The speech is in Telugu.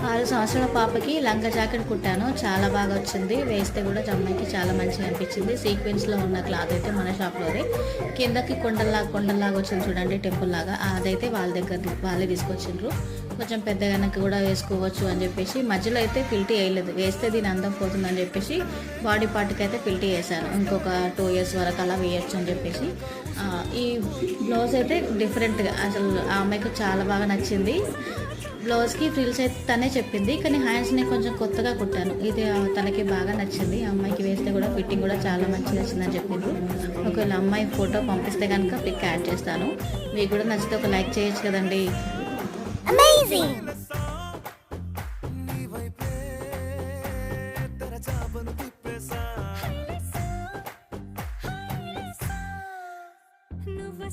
6 సంవత్సరాల పాపకి లంగా జాకెట్ కుట్టాను. చాలా బాగా వచ్చింది. వేస్తే కూడా అమ్మాయికి చాలా మంచిగా అనిపించింది. సీక్వెన్స్‌లో ఉన్న క్లాత్ అయితే మన షాప్‌లోదే. కిందకి కొండల్లాగా వచ్చింది చూడండి, టెంపుల్ లాగా. అదైతే వాళ్ళ దగ్గర వాళ్ళే తీసుకొచ్చిండ్రు. కొంచెం పెద్దగానకి కూడా వేసుకోవచ్చు అని చెప్పేసి, మధ్యలో అయితే ఫిల్టీ వేయలేదు. వేస్తే దీని అందం పోతుందని చెప్పేసి బాడీ పార్ట్కి అయితే ఫిల్టీ వేసాను. ఇంకొక 2 ఇయర్స్ వరకు అలా వేయచ్చు అని చెప్పేసి. ఈ బ్లౌజ్ అయితే డిఫరెంట్గా అసలు ఆ అమ్మాయికి చాలా బాగా నచ్చింది. బ్లౌజ్కి ఫ్రిల్స్ అయితే తనే చెప్పింది, కానీ హ్యాండ్స్ని కొంచెం కొత్తగా కుట్టాను. ఇది తనకి బాగా నచ్చింది. అమ్మాయికి వేస్తే కూడా ఫిట్టింగ్ కూడా చాలా మంచిగా వచ్చిందని చెప్పింది. ఒకవేళ అమ్మాయి ఫోటో పంపిస్తే కనుక పిక్ యాడ్ చేస్తాను. మీకు కూడా నచ్చితే ఒక లైక్ చేయొచ్చు కదండి. Amazing! నువ్వు